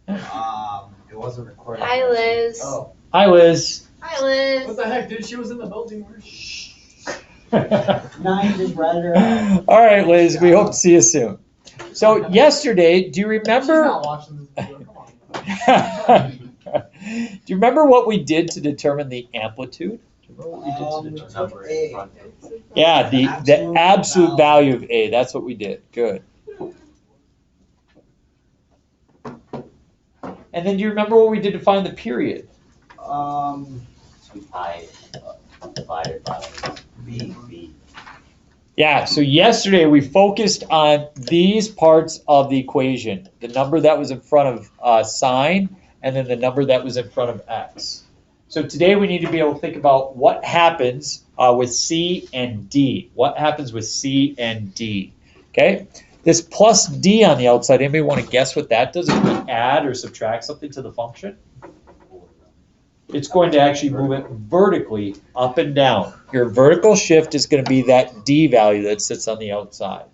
It wasn't recorded. Hi, Liz. Oh. Hi, Liz. Hi, Liz. What the heck, dude? She was in the building. Nine just ratted her out. All right, Liz, we hope to see you soon. So yesterday, do you She's remember? not watching this video. Come on. Do you remember what we did to determine the amplitude? Do you remember what we did to determine? Number eight. Yeah, the absolute value of A. That's what we did. Good. And then do you remember what we did to find the period? We divided by B. Yeah, so yesterday we focused on these parts of the equation. The number that was in front of sine, and then the number that was in front of x. So today we need to be able to think about what happens with C and D. What happens with C and D, okay? This plus D on the outside, anybody want to guess what that does if we add or subtract something to the function? It's going to actually move it vertically up and down. Your vertical shift is going to be that D value that sits on the outside.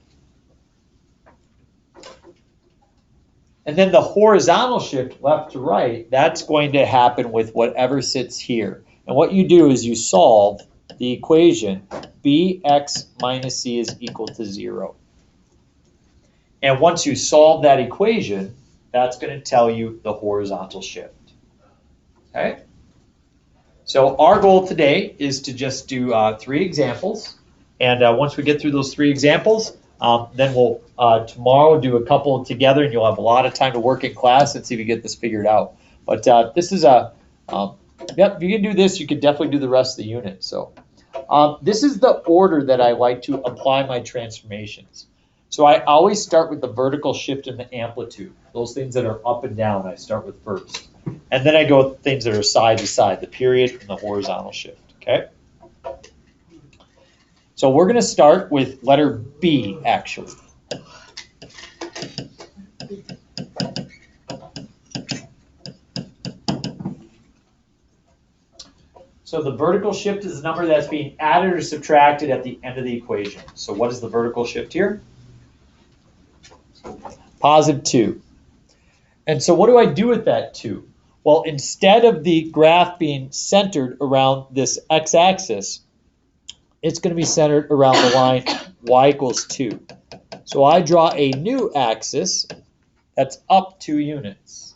And then the horizontal shift left to right, that's going to happen with whatever sits here. And what you do is you solve the equation bx minus c is equal to 0. And once you solve that equation, that's going to tell you the horizontal shift. Okay? So our goal today is to just do 3 examples. And once we get through those 3 examples, then we'll tomorrow do a couple together, and you'll have a lot of time to work in class and see if you get this figured out. But this is yep, if you can do this, you can definitely do the rest of the unit. So this is the order that I like to apply my transformations. So I always start with the vertical shift and the amplitude. Those things that are up and down, I start with first. And then I go with things that are side to side, the period and the horizontal shift, okay? So we're going to start with letter B, actually. So the vertical shift is the number that's being added or subtracted at the end of the equation. So what is the vertical shift here? Positive 2. And so what do I do with that 2? Well, instead of the graph being centered around this x-axis, it's going to be centered around the line y equals 2. So I draw a new axis that's up 2 units.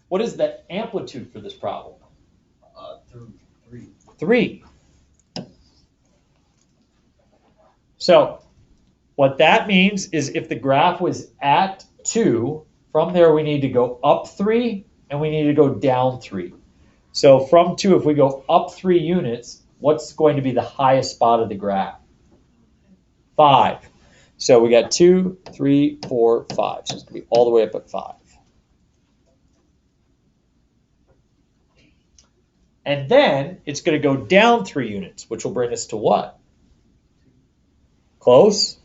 What is the amplitude for this problem? 3. 3. So what that means is if the graph was at 2, from there we need to go up 3 and we need to go down 3. So from 2, if we go up 3 units, what's going to be the highest spot of the graph? 5. So we got 2, 3, 4, 5. So it's going to be all the way up at 5. And then it's going to go down 3 units, which will bring us to what? Close?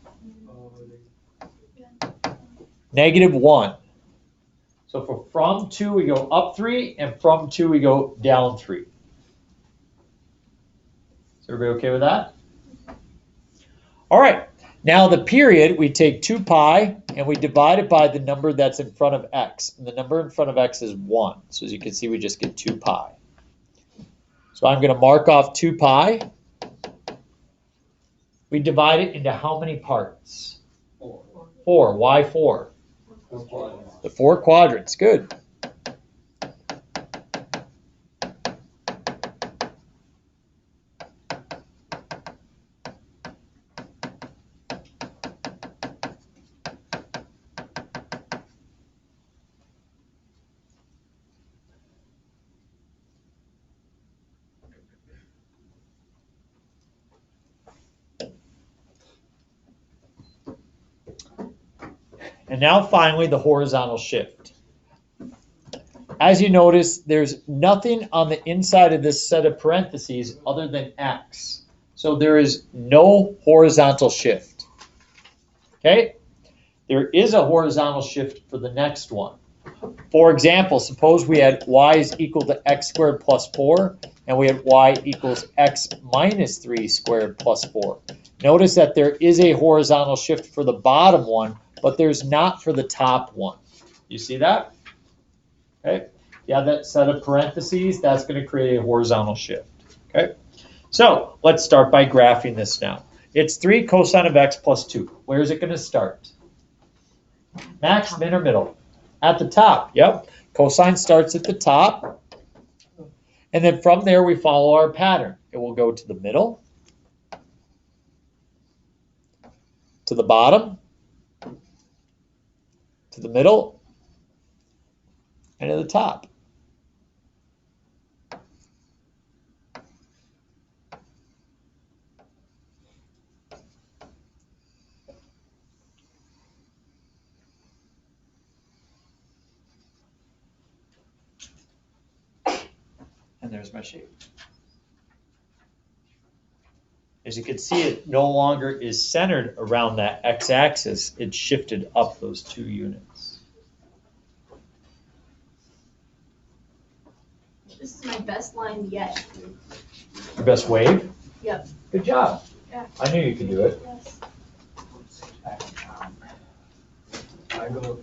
-1. So from 2 we go up 3, and from 2 we go down 3. Is everybody okay with that? All right. Now the period, we take 2 pi and we divide it by the number that's in front of x. And the number in front of x is 1. So as you can see, we just get 2 pi. So I'm going to mark off 2 pi. We divide it into how many parts? 4. Why 4? The 4 quadrants. Good. And now finally the horizontal shift. As you notice, there's nothing on the inside of this set of parentheses other than x. So there is no horizontal shift. Okay? There is a horizontal shift for the next one. For example, suppose we had y is equal to x squared plus 4, and we had y equals x minus 3 squared plus 4. Notice that there is a horizontal shift for the bottom one, but there's not for the top one. You see that? Okay. Yeah, that set of parentheses, that's going to create a horizontal shift. Okay. So let's start by graphing this now. It's 3 cosine of x plus 2. Where is it going to start? Max, min, or middle? At the top. Yep. Cosine starts at the top. And then from there, we follow our pattern. It will go to the middle, to the bottom, to the middle, and to the top. And there's my shape. As you can see, it no longer is centered around that x-axis. It's shifted up those 2 units. This is my best line yet. Your best wave? Yep. Good job. Yeah. I knew you could do it. Yes. I go.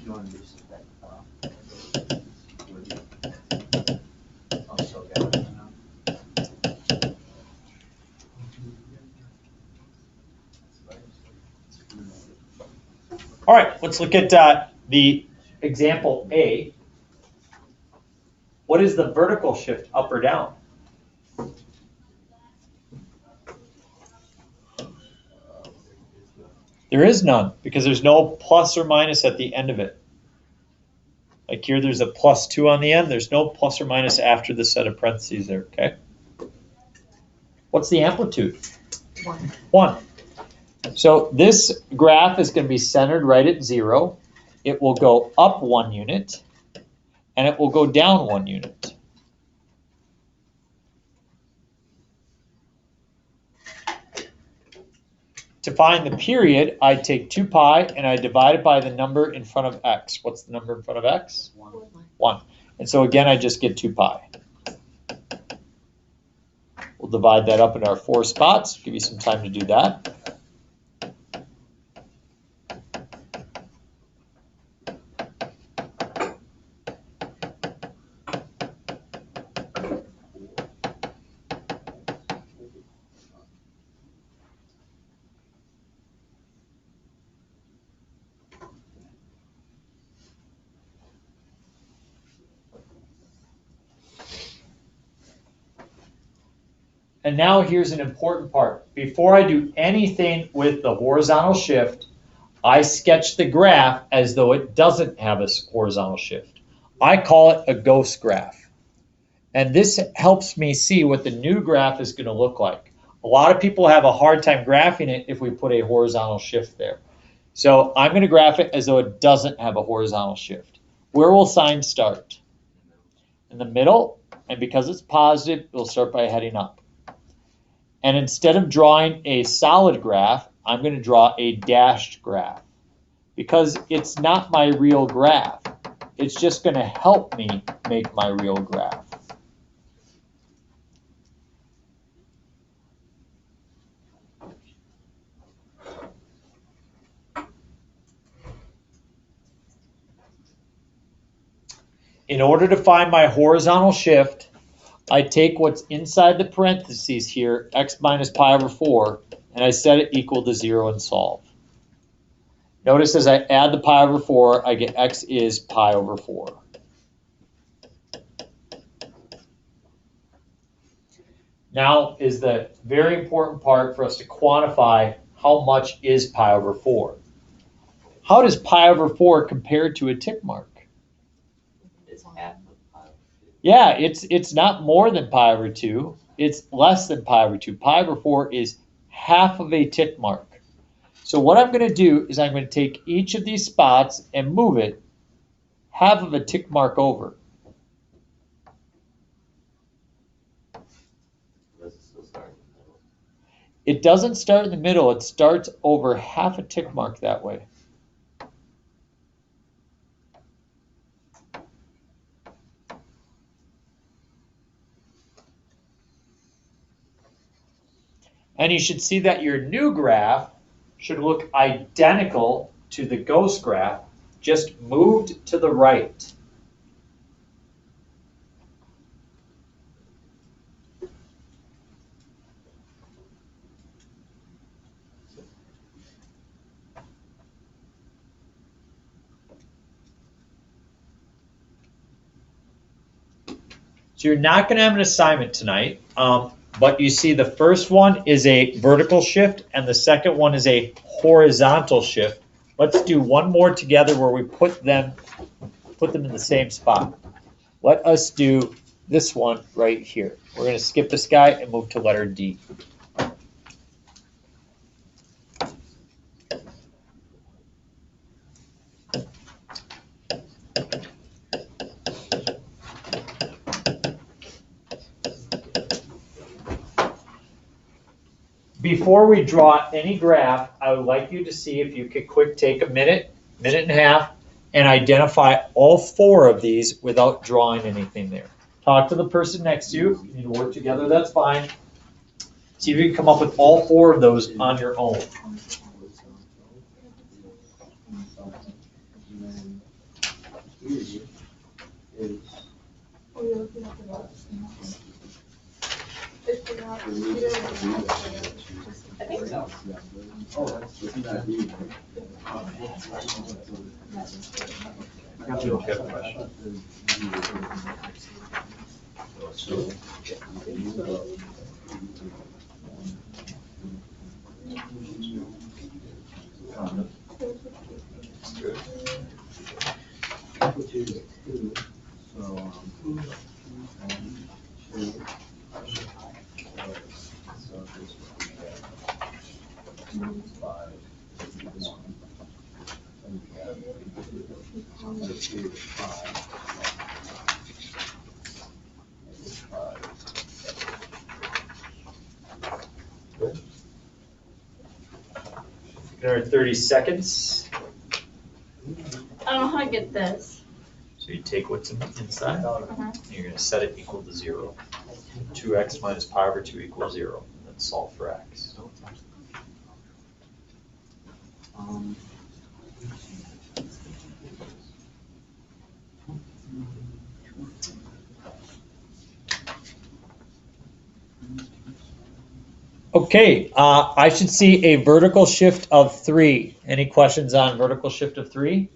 You want to do something? I'll still get it. All right, let's look at the example A. What is the vertical shift, up or down? There is none, because there's no plus or minus at the end of it. Like here, there's a plus 2 on the end. There's no plus or minus after the set of parentheses there, okay? What's the amplitude? 1. 1. So this graph is going to be centered right at 0. It will go up 1 unit, and it will go down 1 unit. To find the period, I take 2 pi and I divide it by the number in front of x. What's the number in front of x? 1. And so again, I just get 2 pi. We'll divide that up into our 4 spots. Give you some time to do that. And now here's an important part. Before I do anything with the horizontal shift, I sketch the graph as though it doesn't have a horizontal shift. I call it a ghost graph. And this helps me see what the new graph is going to look like. A lot of people have a hard time graphing it if we put a horizontal shift there. So I'm going to graph it as though it doesn't have a horizontal shift. Where will sine start? In the middle, and because it's positive, it'll start by heading up. And instead of drawing a solid graph, I'm going to draw a dashed graph because it's not my real graph. It's just going to help me make my real graph. In order to find my horizontal shift, I take what's inside the parentheses here, x minus pi over 4, and I set it equal to 0 and solve. Notice as I add the pi over 4, I get x is pi over 4. Now is the very important part for us to quantify how much is pi over 4. How does pi over 4 compare to a tick mark? It's half of pi over 2. Yeah, it's not more than pi over 2. It's less than pi over 2. Pi over 4 is half of a tick mark. So what I'm going to do is I'm going to take each of these spots and move it half of a tick mark over. Does it still start in the middle? It doesn't start in the middle. It starts over half a tick mark that way. And you should see that your new graph should look identical to the ghost graph, just moved to the right. So you're not going to have an assignment tonight, but you see the first one is a vertical shift and the second one is a horizontal shift. Let's do one more together where we put them in the same spot. Let us do this one right here. We're going to skip this guy and move to letter D. Before we draw any graph, I would like you to see if you could quick take a minute, minute and a half, and identify all four of these without drawing anything there. Talk to the person next to you. If you need to work together, that's fine. See if you can come up with all four of those on your own. I think so. Another 30 seconds. I don't know how to get this. So you take what's inside, and you're going to set it equal to 0. 2x minus pi over 2 equals 0. Let's solve for x. Okay, I should see a vertical shift of 3. Any questions on vertical shift of 3?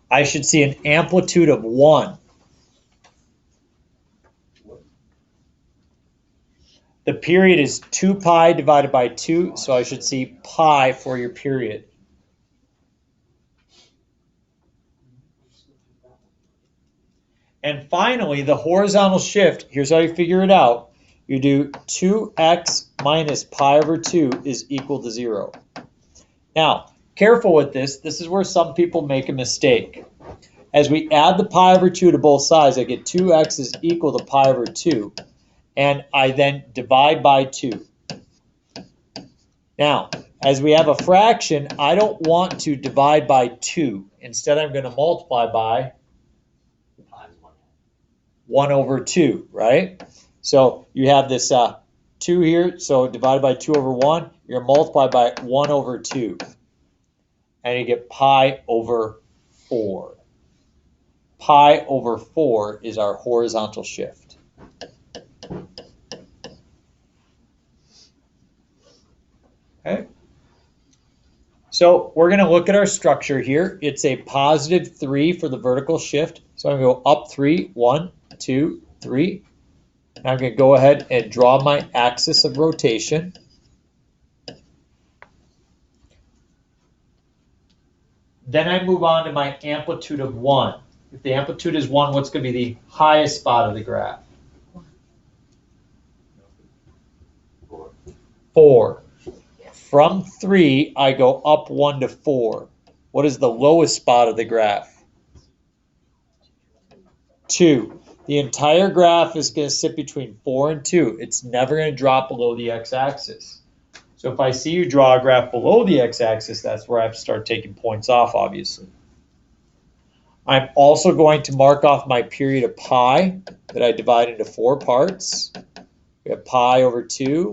I should see an amplitude of 1. The period is 2 pi divided by 2, so I should see pi for your period. And finally, the horizontal shift, here's how you figure it out. You do 2x minus pi over 2 is equal to 0. Now, careful with this. This is where some people make a mistake. As we add the pi over 2 to both sides, I get 2x is equal to pi over 2. And I then divide by 2. Now, as we have a fraction, I don't want to divide by 2. Instead, I'm going to multiply by 1 over 2, right? So you have this 2 here, so divided by 2 over 1, you're going to multiply by 1 over 2. And you get pi over 4. Pi over 4 is our horizontal shift. Okay. So we're going to look at our structure here. It's a positive 3 for the vertical shift. So I'm going to go up 3, 1, 2, 3. And I'm going to go ahead and draw my axis of rotation. Then I move on to my amplitude of 1. If the amplitude is 1, what's going to be the highest spot of the graph? 4. From 3, I go up 1 to 4. What is the lowest spot of the graph? 2. The entire graph is going to sit between 4 and 2. It's never going to drop below the x-axis. So if I see you draw a graph below the x-axis, that's where I have to start taking points off, obviously. I'm also going to mark off my period of pi that I divide into 4 parts. We have pi over 2,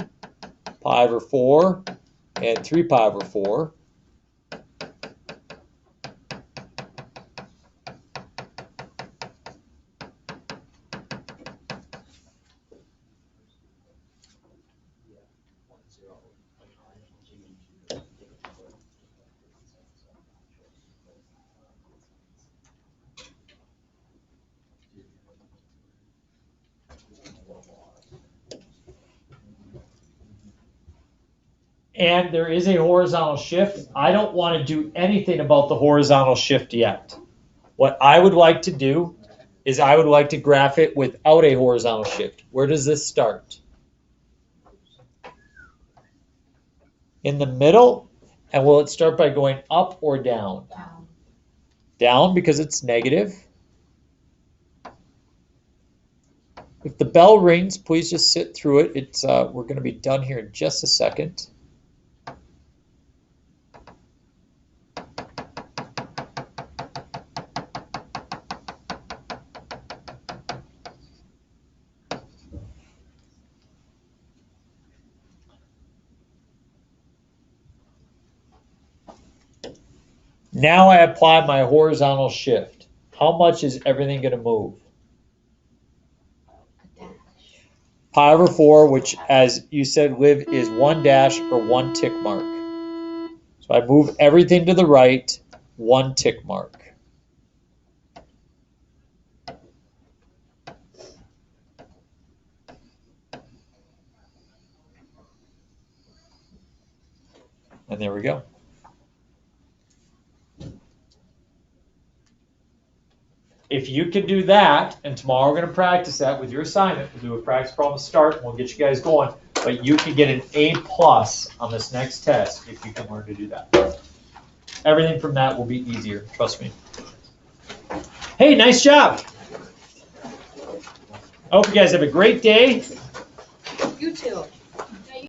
pi over 4, and 3 pi over 4. And there is a horizontal shift. I don't want to do anything about the horizontal shift yet. What I would like to do is I would like to graph it without a horizontal shift. Where does this start? In the middle. And will it start by going up or down? Down. Down because it's negative. If the bell rings, please just sit through it. It's we're going to be done here in just a second. Now I apply my horizontal shift. How much is everything going to move? Pi over 4, which, as you said, Liv, is 1 dash or 1 tick mark. So I move everything to the right, 1 tick mark. And there we go. If you can do that, and tomorrow we're going to practice that with your assignment, we'll do a practice problem start, and we'll get you guys going, but you can get an A+ on this next test if you can learn to do that. Everything from that will be easier, trust me. Hey, nice job. I hope you guys have a great day.